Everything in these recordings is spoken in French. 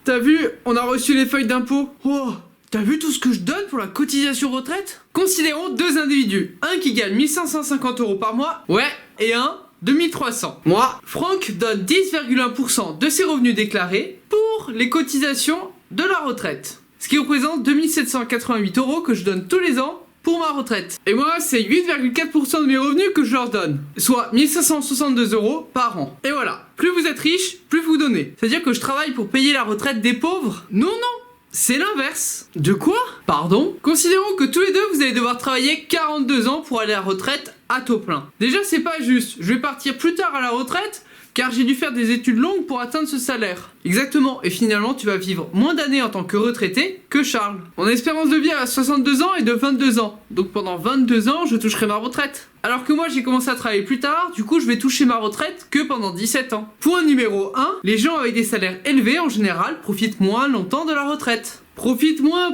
T'as vu, on a reçu les feuilles d'impôt. Oh, t'as vu tout ce que je donne pour la cotisation retraite? Considérons deux individus. Un qui gagne 1550 € par mois, ouais, et un 2300. Moi, Franck donne 10,1% de ses revenus déclarés pour les cotisations de la retraite. Ce qui représente 2788 € que je donne tous les ans pour ma retraite. Et moi, c'est 8,4% de mes revenus que je leur donne. Soit 1562 € par an. Et voilà. Plus vous êtes riche, plus vous donnez. C'est-à-dire que je travaille pour payer la retraite des pauvres? Non, non. C'est l'inverse. De quoi? Pardon? Considérons que tous les deux, vous allez devoir travailler 42 ans pour aller à la retraite à taux plein. Déjà, c'est pas juste. Je vais partir plus tard à la retraite, car j'ai dû faire des études longues pour atteindre ce salaire. Exactement, et finalement tu vas vivre moins d'années en tant que retraité que Charles. Mon espérance de vie à 62 ans est de 22 ans, donc pendant 22 ans je toucherai ma retraite. Alors que moi j'ai commencé à travailler plus tard, du coup je vais toucher ma retraite que pendant 17 ans. Point numéro 1, les gens avec des salaires élevés en général profitent moins longtemps de la retraite. Profite moins,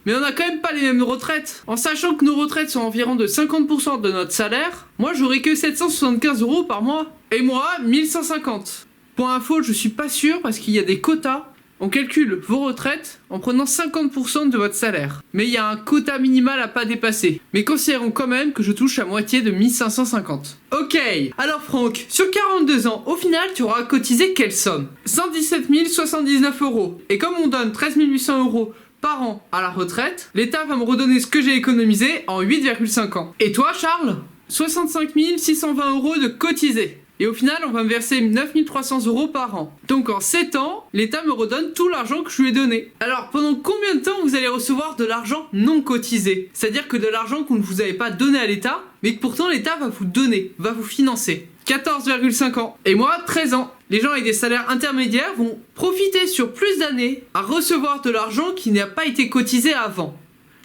mais on n'a quand même pas les mêmes retraites. En sachant que nos retraites sont environ de 50% de notre salaire, moi j'aurai que 775 € par mois. Et moi, 1150. Pour info, je suis pas sûr parce qu'il y a des quotas. On calcule vos retraites en prenant 50% de votre salaire. Mais il y a un quota minimal à pas dépasser. Mais considérons quand même que je touche la moitié de 1550. Ok, alors Franck, sur 42 ans, au final, tu auras cotisé quelle somme? 117 079 €. Et comme on donne 13 800 € par an à la retraite, l'État va me redonner ce que j'ai économisé en 8,5 ans. Et toi, Charles? 65 620 € de cotisés. Et au final, on va me verser 9 300 € par an. Donc en 7 ans, l'État me redonne tout l'argent que je lui ai donné. Alors pendant combien de temps vous allez recevoir de l'argent non cotisé? C'est-à-dire que de l'argent que vous n'avez pas donné à l'État, mais que pourtant l'État va vous donner, va vous financer. 14,5 ans. Et moi, 13 ans. Les gens avec des salaires intermédiaires vont profiter sur plus d'années à recevoir de l'argent qui n'a pas été cotisé avant,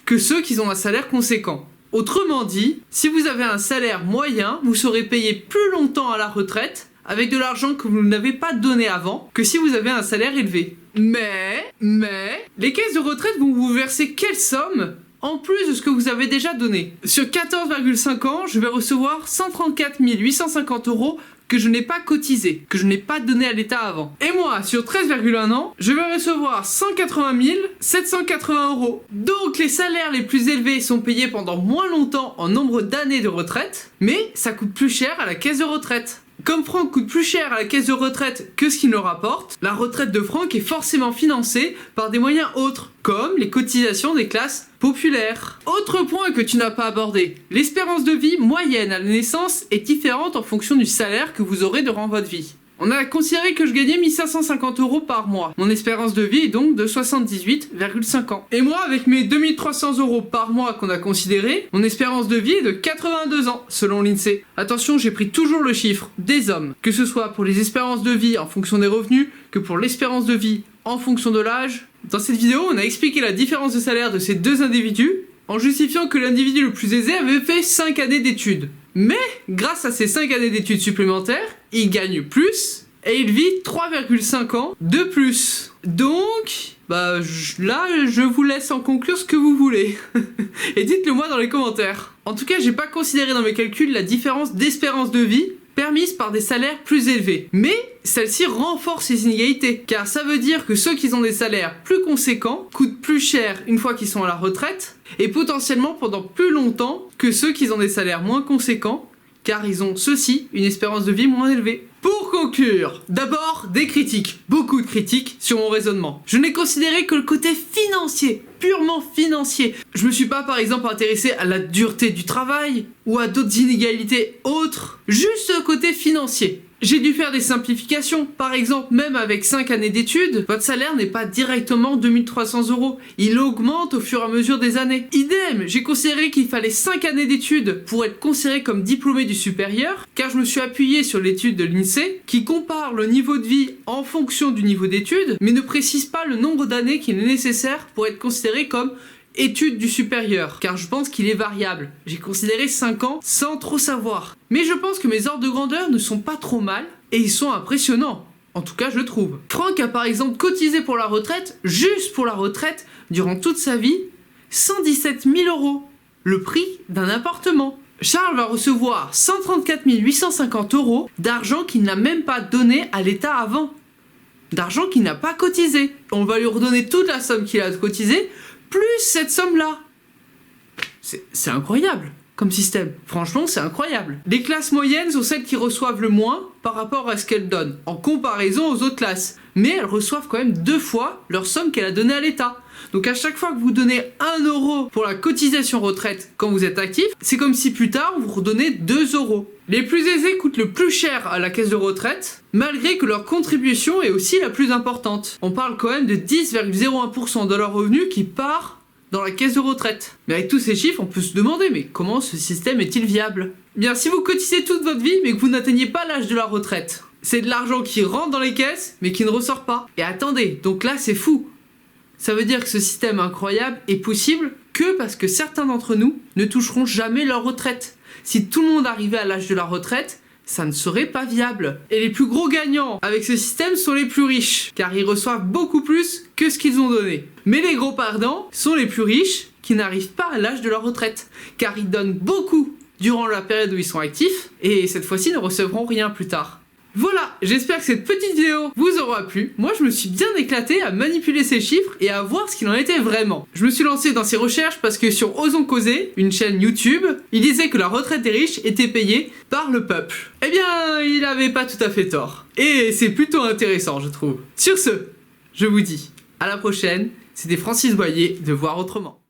que ceux qui ont un salaire conséquent. Autrement dit, si vous avez un salaire moyen, vous serez payé plus longtemps à la retraite avec de l'argent que vous n'avez pas donné avant que si vous avez un salaire élevé. Mais, les caisses de retraite vont vous verser quelle somme en plus de ce que vous avez déjà donné? Sur 14,5 ans, je vais recevoir 134 850 € que je n'ai pas cotisé, que je n'ai pas donné à l'État avant. Et moi, sur 13,1 ans, je vais recevoir 180 780 €. Donc les salaires les plus élevés sont payés pendant moins longtemps en nombre d'années de retraite, mais ça coûte plus cher à la caisse de retraite. Comme Franck coûte plus cher à la caisse de retraite que ce qu'il nous rapporte, la retraite de Franck est forcément financée par des moyens autres, comme les cotisations des classes populaires. Autre point que tu n'as pas abordé, l'espérance de vie moyenne à la naissance est différente en fonction du salaire que vous aurez durant votre vie. On a considéré que je gagnais 1550 € par mois. Mon espérance de vie est donc de 78,5 ans. Et moi, avec mes 2300 € par mois qu'on a considéré, mon espérance de vie est de 82 ans, selon l'INSEE. Attention, j'ai pris toujours le chiffre des hommes, que ce soit pour les espérances de vie en fonction des revenus, que pour l'espérance de vie en fonction de l'âge. Dans cette vidéo, on a expliqué la différence de salaire de ces deux individus, en justifiant que l'individu le plus aisé avait fait 5 années d'études. Mais, grâce à ces 5 années d'études supplémentaires, il gagne plus et il vit 3,5 ans de plus. Donc, là, je vous laisse en conclure ce que vous voulez. Et dites-le moi dans les commentaires. En tout cas, j'ai pas considéré dans mes calculs la différence d'espérance de vie permise par des salaires plus élevés. Mais celle-ci renforce les inégalités, car ça veut dire que ceux qui ont des salaires plus conséquents coûtent plus cher une fois qu'ils sont à la retraite, et potentiellement pendant plus longtemps que ceux qui ont des salaires moins conséquents, car ils ont ceux-ci une espérance de vie moins élevée. Pour conclure, d'abord des critiques, beaucoup de critiques sur mon raisonnement. Je n'ai considéré que le côté financier, purement financier. Je me suis pas par exemple intéressé à la dureté du travail ou à d'autres inégalités autres, juste le côté financier. J'ai dû faire des simplifications, par exemple même avec 5 années d'études, votre salaire n'est pas directement 2300 €, il augmente au fur et à mesure des années. Idem, j'ai considéré qu'il fallait 5 années d'études pour être considéré comme diplômé du supérieur, car je me suis appuyé sur l'étude de l'INSEE qui compare le niveau de vie en fonction du niveau d'études, mais ne précise pas le nombre d'années qu'il est nécessaire pour être considéré comme études du supérieur, car je pense qu'il est variable. J'ai considéré 5 ans sans trop savoir. Mais je pense que mes ordres de grandeur ne sont pas trop mal, et ils sont impressionnants. En tout cas, je trouve. Franck a par exemple cotisé pour la retraite, juste pour la retraite, durant toute sa vie, 117 000 €. Le prix d'un appartement. Charles va recevoir 134 850 € d'argent qu'il n'a même pas donné à l'État avant. d'argent qu'il n'a pas cotisé. On va lui redonner toute la somme qu'il a cotisée, plus cette somme-là. C'est incroyable comme système. Franchement, c'est incroyable. Les classes moyennes sont celles qui reçoivent le moins par rapport à ce qu'elles donnent, en comparaison aux autres classes. Mais elles reçoivent quand même 2 fois leur somme qu'elle a donnée à l'État. Donc à chaque fois que vous donnez 1 euro pour la cotisation retraite quand vous êtes actif, c'est comme si plus tard vous redonnez 2 euros. Les plus aisés coûtent le plus cher à la caisse de retraite, malgré que leur contribution est aussi la plus importante. On parle quand même de 10,01% de leur revenu qui part dans la caisse de retraite. Mais avec tous ces chiffres, on peut se demander, mais comment ce système est-il viable? Bien, si vous cotisez toute votre vie, mais que vous n'atteignez pas l'âge de la retraite, c'est de l'argent qui rentre dans les caisses, mais qui ne ressort pas. Et attendez, donc là, c'est fou. Ça veut dire que ce système incroyable est possible que parce que certains d'entre nous ne toucheront jamais leur retraite. Si tout le monde arrivait à l'âge de la retraite, ça ne serait pas viable. Et les plus gros gagnants avec ce système sont les plus riches, car ils reçoivent beaucoup plus que ce qu'ils ont donné. Mais les gros perdants sont les plus riches qui n'arrivent pas à l'âge de leur retraite, car ils donnent beaucoup durant la période où ils sont actifs, et cette fois-ci ne recevront rien plus tard. Voilà, j'espère que cette petite vidéo vous aura plu. Moi, je me suis bien éclaté à manipuler ces chiffres et à voir ce qu'il en était vraiment. Je me suis lancé dans ces recherches parce que sur Osons Causer, une chaîne YouTube, il disait que la retraite des riches était payée par le peuple. Eh bien, il avait pas tout à fait tort. Et c'est plutôt intéressant, je trouve. Sur ce, je vous dis à la prochaine. C'était Francis Boyer de Voir Autrement.